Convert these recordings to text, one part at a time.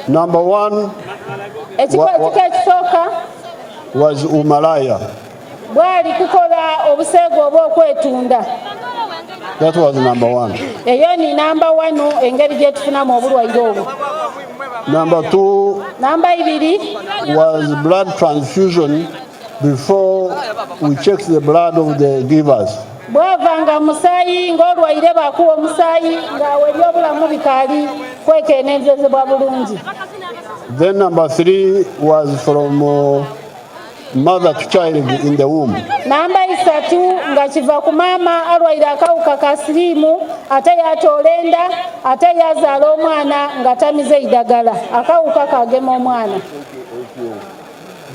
Number one was umalaya. That was number one. Number two was blood transfusion before we check the blood of the givers. Then number three was from mother to child in the womb.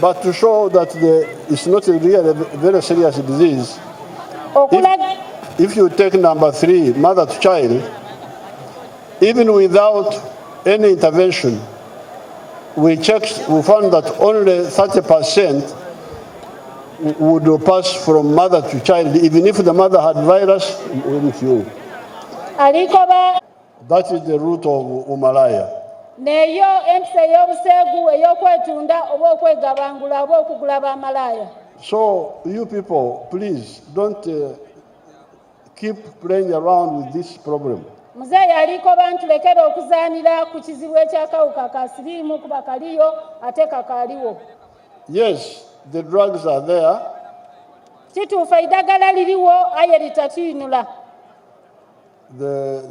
But to show that it's not a really very serious disease, if you take number three, mother to child, even without any intervention, we found that only 30% would pass from mother to child, even if the mother had virus with you. That is the root of umalaya. So you people, please don't keep playing around with this problem. Yes, the drugs are there. The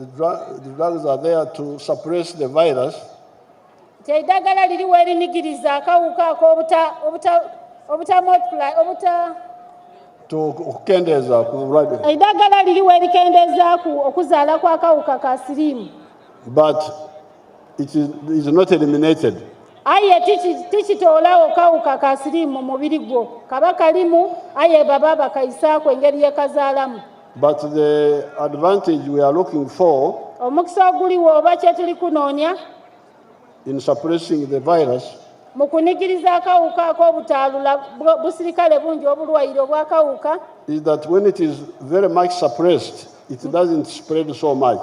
drugs are there to suppress the virus. But it is not eliminated. But the advantage we are looking for in suppressing the virus is that when it is very much suppressed, it doesn't spread so much.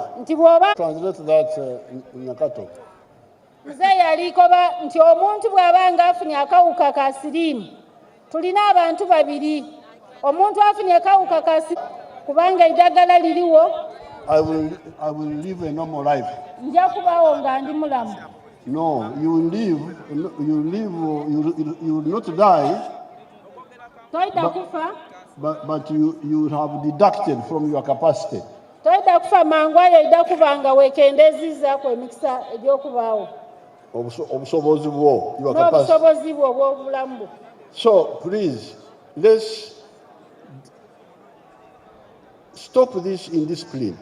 Translate that in Nakato. I will live a normal life. No, you will not die, but you have deducted from your capacity. Your capacity. So please, let's stop this indiscipline.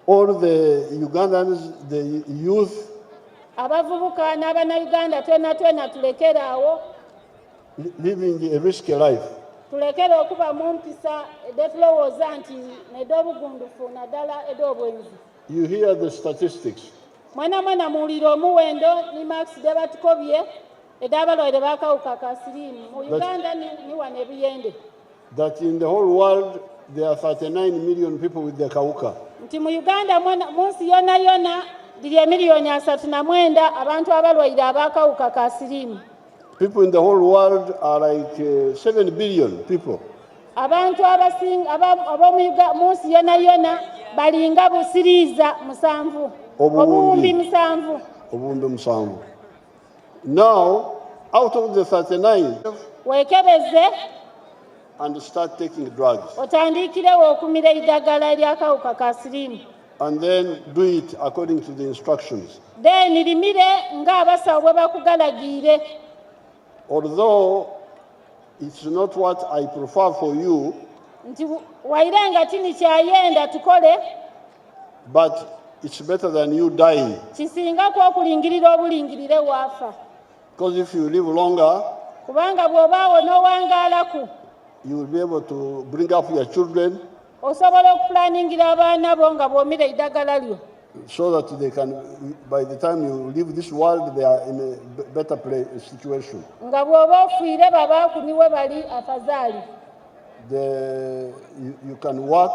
All the Ugandans, the youth, living a risky life. You hear the statistics. That in the whole world, there are 39 million people with the Kauka. People in the whole world are like 7 billion people. Now, out of the 39, and start taking drugs. And then do it according to the instructions. Although it's not what I prefer for you, but it's better than you dying. Because if you live longer, you will be able to bring up your children so that they can, by the time you leave this world, they are in a better situation. You can work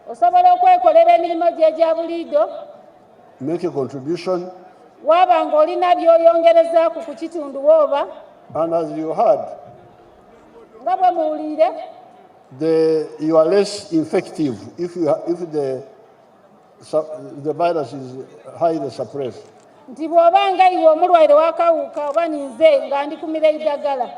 osobola okwekolera emirimu gye egya buliido, make a contribution, waaba ng'olina by'oyongereza ku kitundu wooba. And as you heard, nga bwe muwulire, you are less infective if the virus is highly suppressed. Nti bw'oba nga iwe omulwaire w'akawuka oba ninze nga ndikumira eddagala,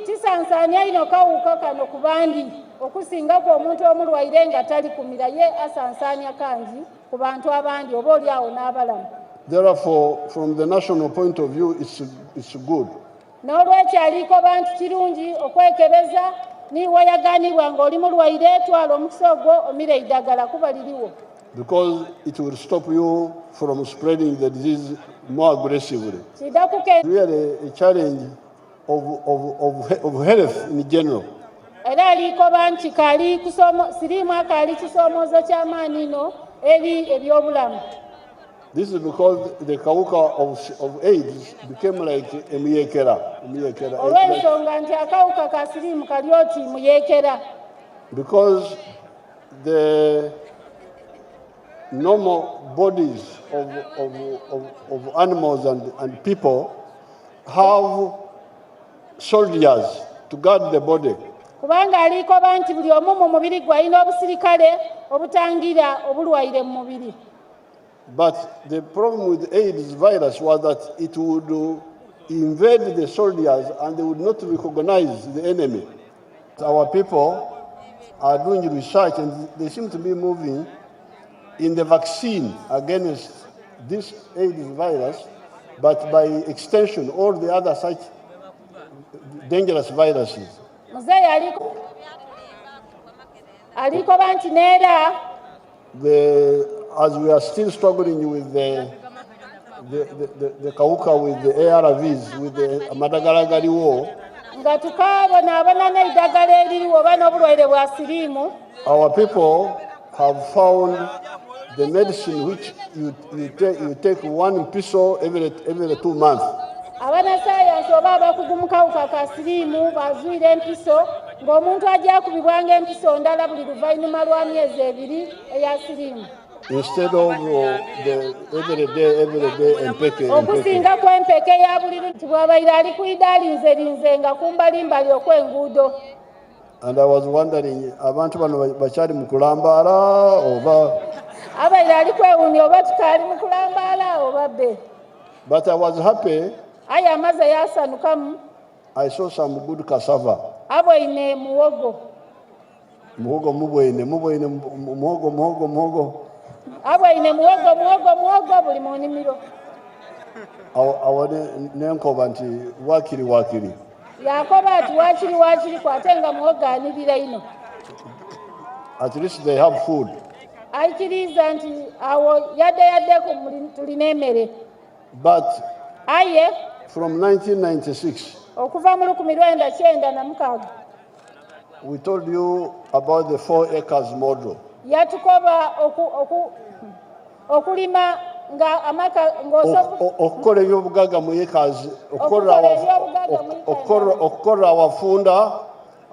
tisansaanya ino kawuka kano ku bandi okusingako omuntu omulwaire nga talikumira, ye asansaanya kangi ku bantu abandi oba oli awo n'abalamu. Therefore, from the national point of view, it's good. N'olwekyo aliko bantu kirungi okwekebeza niwayaganibwa ng'oli mulwaire twala omukisa ogwo omira eddagala kuba liriwo. Because it will stop you from spreading the disease more aggressively. Really a challenge of health in general. Era aliko bantu kali sirimu akali kisomoozo ky'amaanyi no eri ebyobulamu. This is because the kawuka of AIDS became like a muyekera. Olw'ensonga nti akawuka ka sirimu kali oti muyekera. Because the normal bodies of animals and people have soldiers to guard the body. Kubanga aliko bantu buli omu mu mubiri gwe alina obusirikale obutangira obulwaire mu mubiri. But the problem with AIDS virus was that it would invade the soldiers and they would not recognize the enemy. Our people are doing research and they seem to be moving in the vaccine against this AIDS virus, but by extension, all the other such dangerous viruses. As we are still struggling with the kawuka, with the ARVs, with the Madagalagari war, our people have found the medicine which you take one pistol every 2 months. Abanasayansi oba abakugu kawuka ka siriimu bazuire empiso ng'omuntu ajja kubibwanga empiso ndala buli luvannyuma lwa myezi 2 eya siriimu. Instead of the every day empeke. Okusinga kw'empeke ya buli luti bw'abaire ali ku idalinze nga kumbalimbali okw'enguudo. And I was wondering, abantu bano bakyali mu kulambaala oba? Abaire ali kwewuunya oba tukaali mu kulambaala oba bbe. But I was happy. Aye amaze yasanukamu. I saw some good cassava. Abwine muwogo. Muwogo muwogo. Abwine muwogo buli mu nnimiro. Awane nenkoba nti wakiri. Yakoba ati wakiri kwatenga muwogo anirira ino. At least they have food. Aikiriza nti awo yadde tulina emmere. But aye from 1996, okuva mu 1996, we told you about the 4 acres model. Yatukoba okulima nga amaka okukola ebyobugaga mu acres, okukola awafunda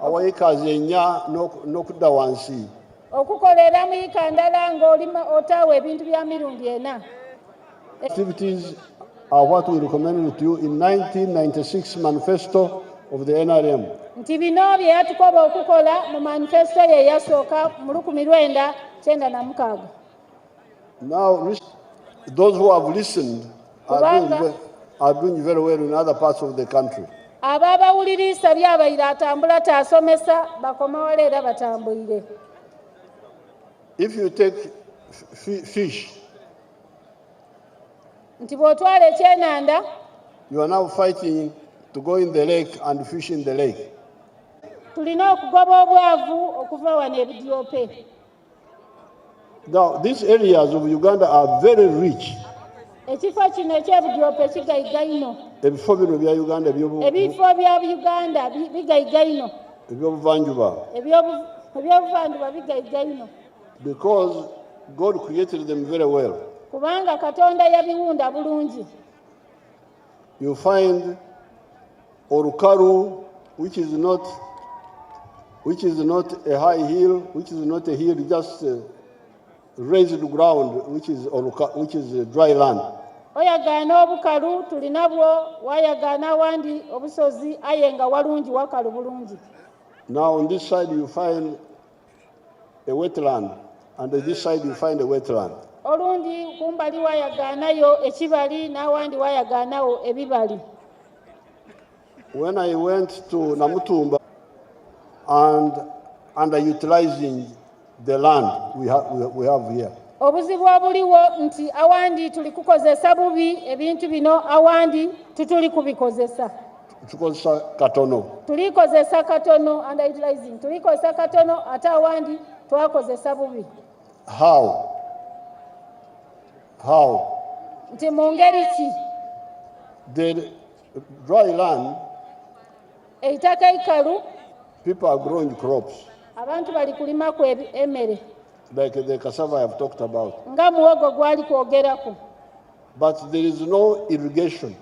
awa acres 4 n'okudda wansi. Okukolera mu ika ndala ng'olima otaawa ebintu bya mirundi 4. Activities are what we recommended to you in 1996 manifesto of the NRM. Nti bino bye yatukoba okukola mu manifesto ye yasooka mu 1996. Now, those who have listened are doing very well in other parts of the country. Ababawuliriza byabayira atambula taasomesa bakomawala era batambulire. If you take fish, nti bw'otwala ekyenanda, you are now fighting to go in the lake and fish in the lake. Tulina okugoba obwavu okuva wano ebidyope. Now, these areas of Uganda are very rich. Ekifo kino eky'ebidyope kigayiga ino. Ebifo bino bya Uganda ebifo bya Uganda bigayiga ino. Ebyobuvanjuba bigayiga ino. Because God created them very well. Kubanga Katonda yabiwunda bulungi. You find Orukaru, which is not which is not a high hill, which is not a hill, just raised ground, which is dry land. Oyagaana obukalu tulinabwo, wayagaana awandi obusozi aye nga walungi wakalu bulungi. Now on this side you find a wetland, and on this side you find a wetland. Olundi kumbali wayagaanayo ekibali n'awandi wayagaanawo ebibali. When I went to Namutumba and underutilizing the land we have here. Obuzibu obuliwo nti awandi tuli kukozesa bubi ebintu bino, awandi tutuli kubikozesa. Tukozesa katono. Tulikozesa katono, underutilizing. Tulikozesa katono ate awandi twakozesa bubi. How? Nti mu ngeri ki? The dry land, eitaka ikalu, people are growing crops. Abantu bali kulimaku emmere. Like the cassava I have talked about. Nga muwogo gwali kwogerako. But there is no irrigation.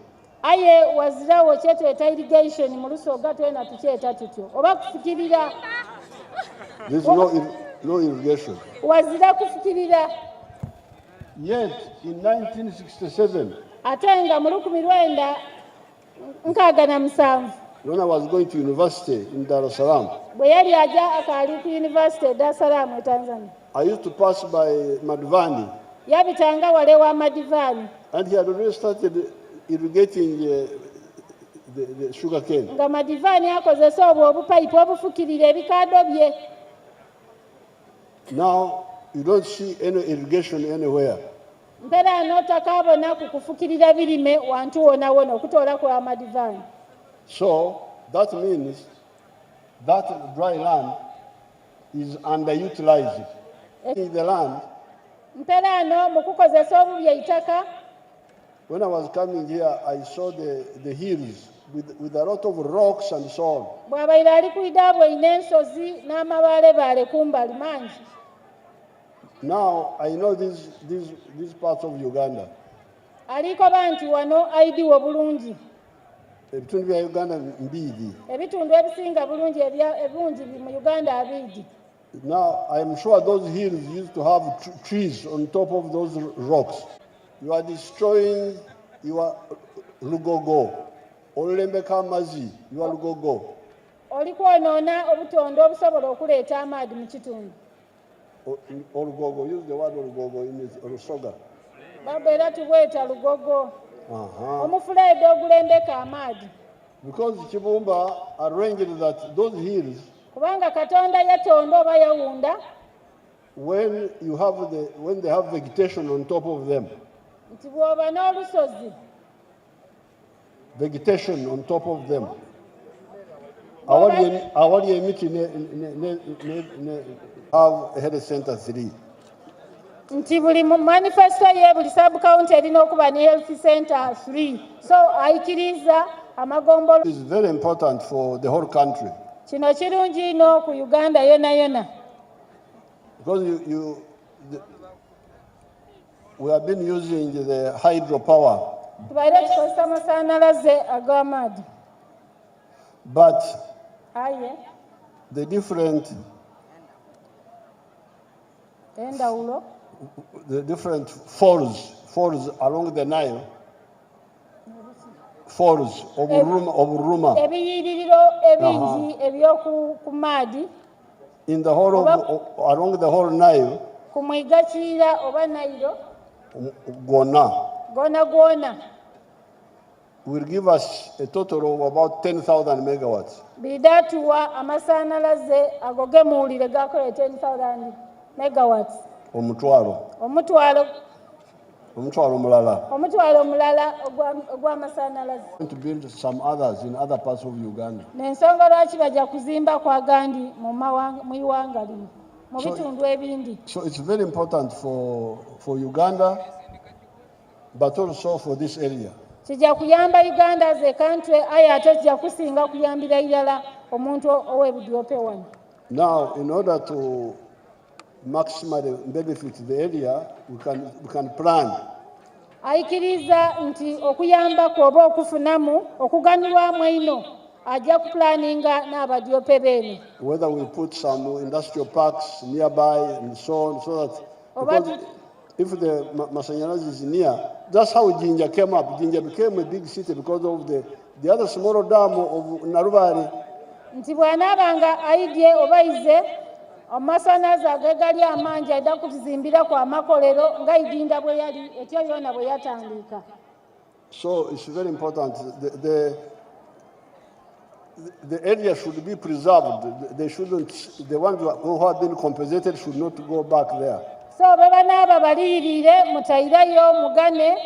Aye wazirawo kyetweta irrigation mu Lusoga twena tukyeta tutyo. Oba kufukirira. There is no irrigation. Wazira kufukirira. Yet in 1967, ate nga mu 1967, when I was going to university in Dar es Salaam, bwe yali ajja akaali ku University e Dar es Salaam e Tanzania, I used to pass by Madivani. Yabitanga wale wa Madivani. And he had already started irrigating the sugar cane. Nga Madivani akozesa obwo obupayipu obufukirira ebikaado bye. Now you don't see any irrigation anywhere. Mpera n'otakaabona ku kufukirira birime wantu wona wona okutoola kwa Madivani. So that means that dry land is underutilized. In the land, mpera no mu kukozesa obubi eitaka. When I was coming here, I saw the hills with a lot of rocks and so on. Bw'abaire ali kuidaabwe ine ensozi n'amabaalebaale kumbali mangi. Now I know these parts of Uganda. Aliko banti wano aidiwo bulungi. Ebitundu bya Uganda mbiidi. Ebitundu ebisinga bulungi ebungi mu Uganda abiidi. Now I am sure those hills used to have trees on top of those rocks. You are destroying your lugogo. Olembeka amazi, your lugogo. Oli kwonoona obutondo obusobola okuleeta amaadi mu kitundu. Olugogo, use the word olugogo in Lusoga. Babeera tubweta lugogo. Omufuleedo ogulembeka amaadi. Because Kibumba arranged that those hills, kubanga Katonda yatonda oba yawunda, when they have vegetation on top of them, nti bw'oba n'olusozi, vegetation on top of them, awali emiti have health center 3. Nti buli manifesto ye buli sub county erina okuba ne health center 3. So ayikiriza amagombolo. This is very important for the whole country. Kino kirungi ino ku Uganda yona yona. Because we have been using the hydropower. Tubaire tukozesa amasanalaze ag'amaadi. But aye, the different falls along the Nile, falls of Ruma, ebiyiririro ebingi ebyoku maadi in the whole along the whole Nile, ku mwiga Kiyira oba Nile gwona will give us a total of about 10,000 megawatts. Bidatuwa amasanalaze agogemuulire gakola 10,000 megawatts. Omutwalo mulala ogw'amasanalaze. To build some others in other parts of Uganda. N'ensonga lwaki bajja kuzimba kwa gandi mu iwanga lino mu bitundu ebindi. So it's very important for Uganda, but also for this area. Kijja kuyamba Uganda as a country, aye ate kijja kusinga kuyambira irala omuntu ow'ebudyope wano. Now, in order to maximally benefit the area, we can plan. Ayikiriza nti okuyamba kwoba okufunamu okuganyulwamu eno ajja kupulaninga n'abadyope beeno. Whether we put some industrial parks nearby and so on, so that because if the Masanyarazi is near, that's how Jinja came up. Jinja became a big city because of the other smaller dam of Narubari. Nti bw'anaabanga ayidye oba ize amasanyalaze agegali amangi adda kutuzimbira ku amakolero nga Idinda bwe yali etyo byonna bwe yatandika. So it's very important. The area should be preserved. They shouldn't. The ones who have been compensated should not go back there. So bwe banaaba baliyirire mutayirayo mugane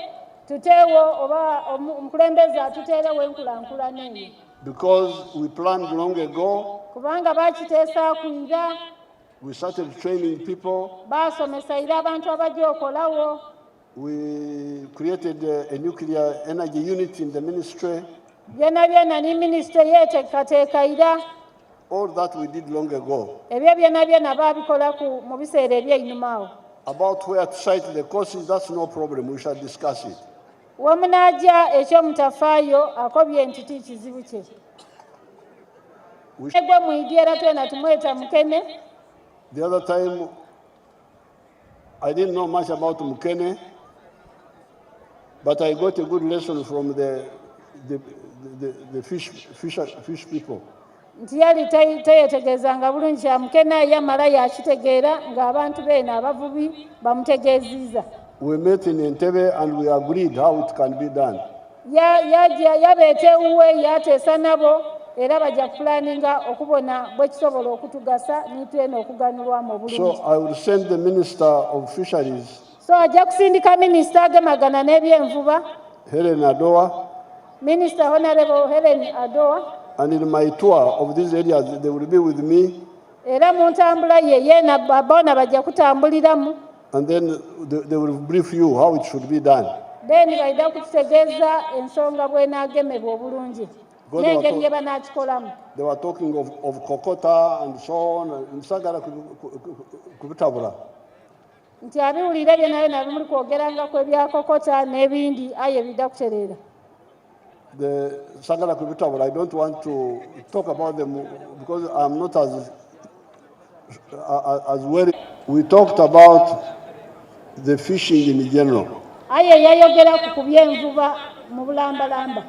tuteewo oba omukulembeze atuteerewo enkulankulana eyo. Because we planned long ago. Kubanga bakiteesa kwira. We started training people. Baasomesa ira abantu abajja okolawo. We created a nuclear energy unit in the ministry. Byonna byonna ni ministry yeeteekateeka ira. All that we did long ago. Ebyo byonna byonna baabikola mu biseera eby'einyuma awo. About where to site the courses, that's no problem. We shall discuss it. Wamunajja ekyomutafaayo akobye entiti kizibu kye. Egwe mwidye era twena tumweta Mukene. The other time, I didn't know much about Mukene, but I got a good lesson from the fish people. Nti yali teyetegeezanga bulungi kya Mukene yamala yakitegeera ng'abantu beena abavubi bamutegeeziza. We met in Entebbe and we agreed how it can be done. Yabeete ewuwe yateesa nabo era bajja kupulaninga okubona bwe kisobola okutugasa nitwena okuganulwamu obulungi. So I will send the Minister of Fisheries. So ajja kusindika minisita agemagana n'ebyenvuba. Helen Adoa. Minister Honorable Helen Adoa. And in my tour of these areas, they will be with me. Era mu ntambula ye yeena boona bajja kutambuliramu. And then they will brief you how it should be done. Then bajja kututegeeza ensonga bw'enaagemebwa obulungi. N'engeri gye banaakikolamu. They were talking of Kokota and so on. Nsagala kubitabula. Nti abiwulire byonna byonna bimuli kwogerangako ebya Kokota n'ebindi aye bidda kutereera. The Sagala Kubitabula, I don't want to talk about them because I'm not as well. We talked about the fishing in general. Aye yayogera ku kubyenvuba mu bulambalamba.